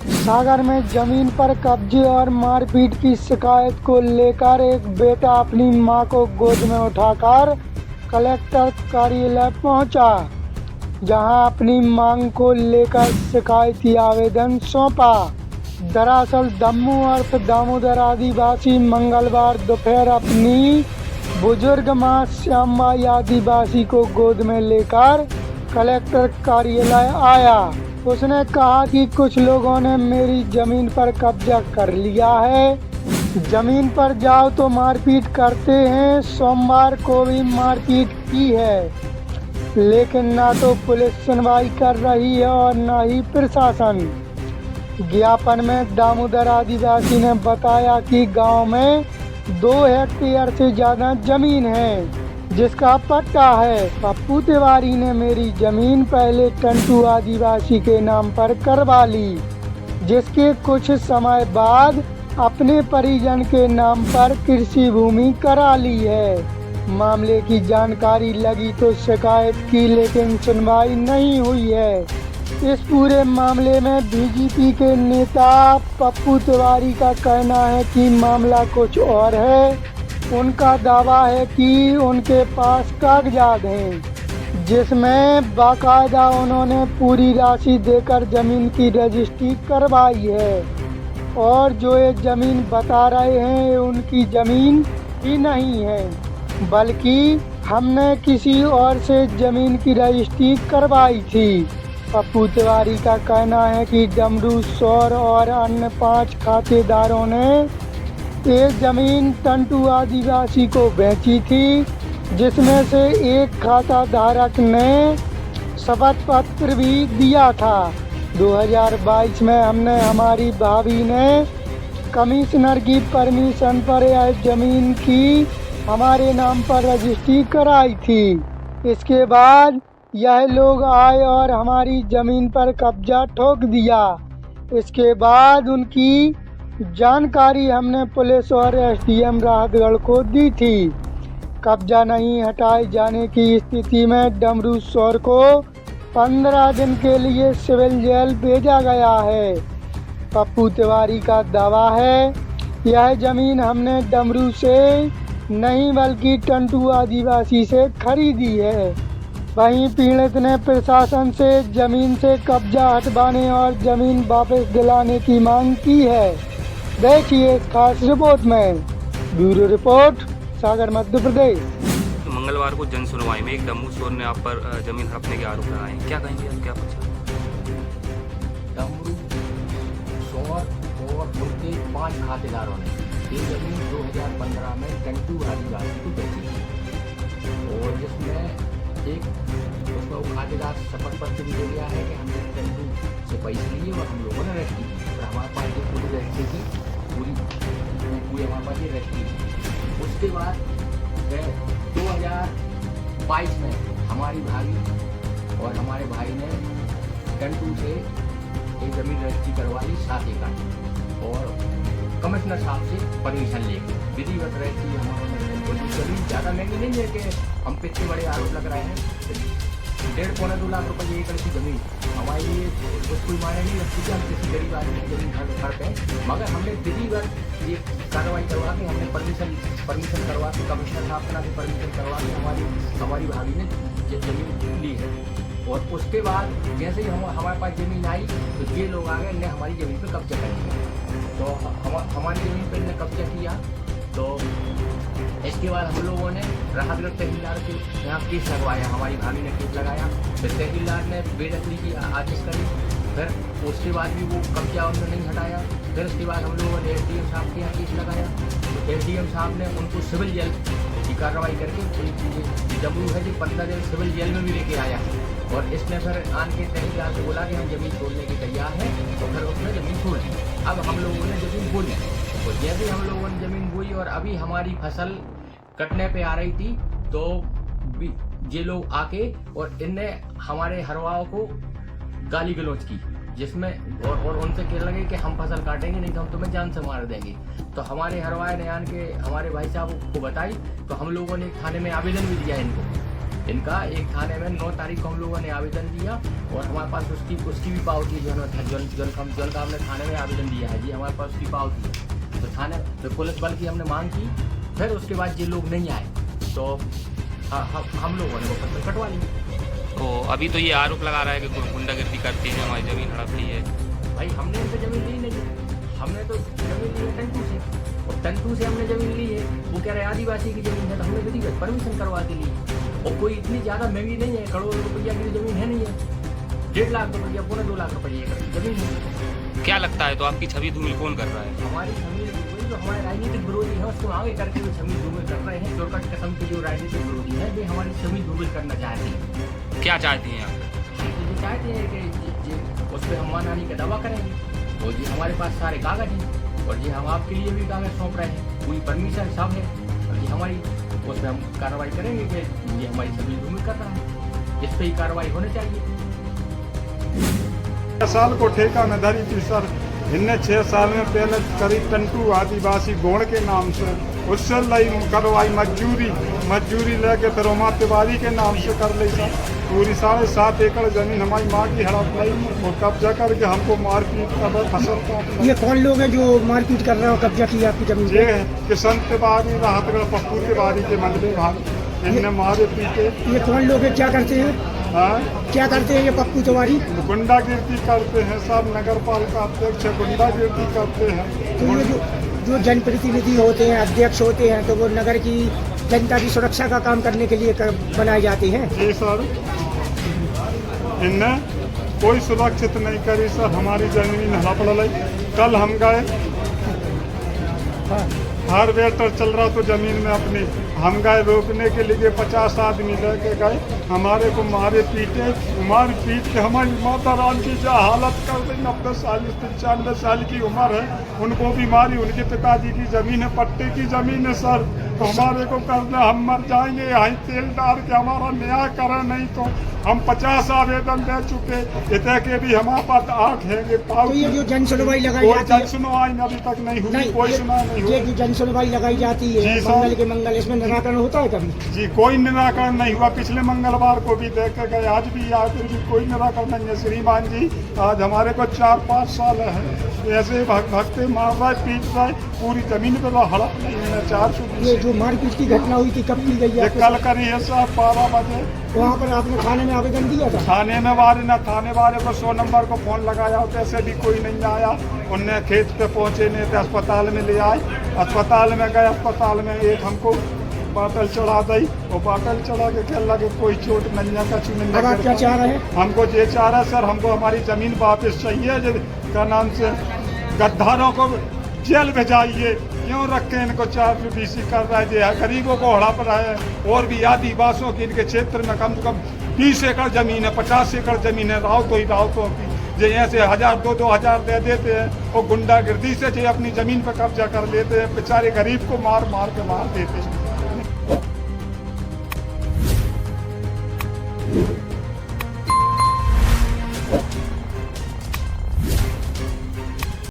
सागर में जमीन पर कब्जे और मारपीट की शिकायत को लेकर एक बेटा अपनी मां को गोद में उठाकर कलेक्टर कार्यालय पहुंचा, जहां अपनी मांग को लेकर शिकायती आवेदन सौंपा। दरअसल दम्मू उर्फ दामोदर आदिवासी मंगलवार दोपहर अपनी बुजुर्ग मां श्यामबाई आदिवासी को गोद में लेकर कलेक्टर कार्यालय आया। उसने कहा कि कुछ लोगों ने मेरी जमीन पर कब्जा कर लिया है, जमीन पर जाओ तो मारपीट करते हैं। सोमवार को भी मारपीट की है, लेकिन ना तो पुलिस सुनवाई कर रही है और ना ही प्रशासन। ज्ञापन में दामोदर आदिवासी ने बताया कि गांव में 2 हेक्टेयर से ज़्यादा जमीन है जिसका पट्टा है। पप्पू तिवारी ने मेरी जमीन पहले टंटू आदिवासी के नाम पर करवा ली, जिसके कुछ समय बाद अपने परिजन के नाम पर कृषि भूमि करा ली है। मामले की जानकारी लगी तो शिकायत की, लेकिन सुनवाई नहीं हुई है। इस पूरे मामले में बीजेपी के नेता पप्पू तिवारी का कहना है कि मामला कुछ और है। उनका दावा है कि उनके पास कागजात हैं जिसमें बाकायदा उन्होंने पूरी राशि देकर जमीन की रजिस्ट्री करवाई है, और जो ये जमीन बता रहे हैं ये उनकी जमीन ही नहीं है, बल्कि हमने किसी और से जमीन की रजिस्ट्री करवाई थी। पप्पू तिवारी का कहना है कि डमरू सौर और अन्य 5 खातेदारों ने ये जमीन टंटू आदिवासी को बेची थी, जिसमें से एक खाता धारक ने शपथ पत्र भी दिया था। 2022 में हमने हमारी भाभी ने कमिश्नर की परमिशन पर यह जमीन की हमारे नाम पर रजिस्ट्री कराई थी। इसके बाद यह लोग आए और हमारी ज़मीन पर कब्जा ठोक दिया। इसके बाद उनकी जानकारी हमने पुलिस और एसडीएम राहतगढ़ को दी थी। कब्जा नहीं हटाए जाने की स्थिति में डमरू सौर को 15 दिन के लिए सिविल जेल भेजा गया है। पप्पू तिवारी का दावा है यह जमीन हमने डमरू से नहीं बल्कि टंटू आदिवासी से खरीदी है। वहीं पीड़ित ने प्रशासन से जमीन से कब्जा हटवाने और जमीन वापस दिलाने की मांग की है। देखिए इस खास रिपोर्ट में। ब्यूरो रिपोर्ट, सागर, मध्य प्रदेश। मंगलवार को जन सुनवाई में एक दम्मू सौर ने आप पर जमीन हड़पने के आरोप लगाए, क्या कहेंगे आप, क्या पूछा? दम्मू सौर और उनके 5 खातेदारों ने ये जमीन 2015 में टंटू आदिवासी को बेची और जिसमें उसका वो खातेदार शपथ पत्र भी दे दिया है कि हमने टंटू से पैसे लिए और हम लोगों ने रजिस्ट्री की, और हमारे पास ये पूरी रजिस्ट्री की पूरी हमारे पास ये रजिस्ट्री की। उसके बाद 2022 में हमारी भाभी और हमारे भाई ने टंटू से एक जमीन रजिस्ट्री करवा ली 7 एकड़ और कमिश्नर साहब से परमिशन लेके विधिवत रजिस्ट्री हमारे जमीन ज़्यादा महंगी नहीं है कि हम पे इतने बड़े आरोप लग रहे हैं। 1.5-2 लाख रुपए एकड़ की जमीन हमारे लिए कोई मायने नहीं रखती कि हम किसी गरीब आदमी की जमीन खरीदते हैं, मगर हमने विधिवत ये कार्रवाई करवा के हमने परमिशन करवा के कमिश्नर साहब के नाम से परमिशन करवा के हमारी भाभी ने ये जमीन ली है। और उसके बाद जैसे ही हमारे पास ज़मीन आई तो ये लोग आ गए, इन्हें हमारी ज़मीन पर कब्जा कर लिया। तो हमारी ज़मीन पर इन्हें कब्जा किया, तो इसके बाद हम लोगों ने राहतगढ़ तहसीलदार के यहाँ केस लगवाया, हमारी भाभी ने केस लगाया। फिर तहसीलदार ने बेदखली की आदेश करी, फिर उसके बाद भी वो कब्जा उन्होंने नहीं हटाया। फिर उसके बाद हम लोगों ने एसडीएम साहब के यहाँ केस लगाया, तो एसडीएम साहब ने उनको सिविल जेल की कार्रवाई करके डमरू है जो 15 दिन सिविल जेल में भी लेके आया है। और इसने फिर आन के तहसीलदार से बोला कि हम ज़मीन छोड़ने के तैयार हैं, तो फिर उसने ज़मीन छोड़ दी। अब हम लोगों ने ज़मीन बोली, तो जैसे हम लोगों ने ज़मीन बोई और अभी हमारी फसल कटने पे आ रही थी, तो ये लोग आके और इनने हमारे हरवाओं को गाली गलौज की, जिसमें और उनसे कह लगे कि हम फसल काटेंगे नहीं तो हम तुम्हें जान से मार देंगे। तो हमारे हरवाए ने आन के हमारे भाई साहब को बताई, तो हम लोगों ने थाने में आवेदन भी दिया इनको इनका एक थाने में 9 तारीख को हम लोगों ने आवेदन दिया और हमारे पास उसकी भी पावती जो का हमने थाने में आवेदन दिया है जी, हमारे पास उसकी पावती है। तो थाने तो पुलिस बल की हमने मांग की, फिर उसके बाद ये लोग नहीं आए तो हम लोगों ने वो पत्थर कटवा ली। तो अभी तो ये आरोप लगा रहा है कि गुंडागिर्दी करती है, हमारी ज़मीन हड़प ली है। भाई हमने इनसे ज़मीन ली नहीं, हमने तो ज़मीन ली है टंटू से, और टंटू से हमने ज़मीन ली है। वो कह रहे आदिवासी की ज़मीन है, तो हमने विधिवत परमिशन करवा दी ली। और कोई इतनी ज़्यादा महंगी नहीं है, करोड़ रुपया की ज़मीन है नहीं है, 1.5 लाख रुपया 2.25 लाख रुपये एकड़ की ज़मीन है। क्या लगता है तो आपकी छवि धूमिल कौन कर रहा है? हमारी छवि जो हमारे राजनीतिक विरोधी है उसको आगे करके वो छवि धूमिल कर रहे हैं। चोरकट किस्म के जो राजनीतिक विरोधी है वे हमारी छवि धूमिल करना चाहते हैं। क्या चाहती हैं आप? हम तो ये चाहते हैं कि उस पर हम मानहानि का दावा करेंगे, और जी हमारे पास सारे कागज हैं, और ये हम आपके लिए भी कागज सौंप रहे हैं, पूरी परमिशन सब है, और ये हमारी उस पर हम कार्रवाई करेंगे कि ये हमारी छवि धूमिल कर रहा है, इस पर ही कार्रवाई होनी चाहिए। साल को ठेका में धरी थी सर, इनने 6 साल में पहले करीब टंटू आदिवासी गोड़ के नाम से उससे लई करवाई मजदूरी लेके फिर उमा तिवारी के नाम से कर ली सर। पूरी 7.5 एकड़ जमीन हमारी माँ की हड़प ली और कब्जा करके हमको मारपीट कर फसल काट। ये कौन लोग हैं जो मारपीट कर रहे हो, कब्जा किया आपकी जमीन पे? ये किशन तिवारी, राहतगढ़ पप्पू तिवारी के मंडले भाई, इनने मारे पीटे। ये कौन लोग हैं, क्या करते हैं? हाँ, क्या करते हैं ये पप्पू तिवारी? गुंडागिर्दी करते हैं सब, नगर पालिका अध्यक्ष गुंडागिर्दी करते हैं। तो ये जो जनप्रतिनिधि होते हैं, अध्यक्ष होते हैं, तो वो नगर की जनता की सुरक्षा का काम करने के लिए बनाए जाते हैं। जी सर, इनने कोई सुरक्षित नहीं करी सर, हमारी जमीन हड़प ली। कल हम गए, हार्वेस्टर चल रहा तो जमीन में अपनी हम गए रोकने के लिए, 50 आदमी लेके गए, हमारे को मारे पीटे, पीट के हमारी माता राम की जो हालत कर दी। 90 साल 95 साल की उम्र है, उनको भी मारी। उनके पिताजी की जमीन है, पट्टे की जमीन है सर, तो हमारे को करना, हम मर जाएंगे यहाँ तेल डाल के, हमारा न्याय करें, नहीं तो हम 50 आवेदन दे चुके, इतने के भी हमारे पास 8 है। तो ये जो जन सुनवाई लगाई जाती है, जन सुनवाई अभी तक नहीं हुई, कोई सुनवाई नहीं हुई। ये जो जन सुनवाई लगाई जाती है मंगल के मंगल, इसमें निराकरण होता है कभी? जी कोई निराकरण नहीं हुआ। पिछले मंगलवार को भी देख के गए, आज भी आए, फिर भी कोई निराकरण नहीं है। श्रीमान जी आज हमारे को 4-5 साल है ऐसे भगते मार रहा है, पीट रहा है, पूरी जमीन पे हड़प नहीं है। 400। ये जो मारपीट की घटना हुई थी कब की गई है? कल करी है साहब 12 बजे। वहाँ पर आपने थाने में आवेदन दिया था? थाने में थाने वाले को 100 नंबर को फोन लगाया होता, ऐसे भी कोई नहीं आया। उनने खेत पे पहुंचे नहीं थे, अस्पताल में ले आए, अस्पताल में गए, अस्पताल में एक हमको बाटल चढ़ा दी, और बाटल चढ़ा के क्या लगे कोई चोट नहीं है, कछु नहीं। अब आप क्या चाह रहे हैं? हमको ये चाह रहा है सर, हमको हमारी जमीन वापस चाहिए। का नाम से गद्दारों को जेल भेजाइए, क्यों रखे इनको 420 कर रहा है, गरीबों को हड़प रहा है। और भी आदिवासियों की इनके क्षेत्र में कम से कम 20 एकड़ जमीन है, 50 एकड़ जमीन है रावतों की, जो यहाँ से 1000-2 हजार दे देते हैं, और गुंडागिर्दी से जो अपनी जमीन पर कब्जा कर लेते हैं, बेचारे गरीब को मार के मार देते हैं।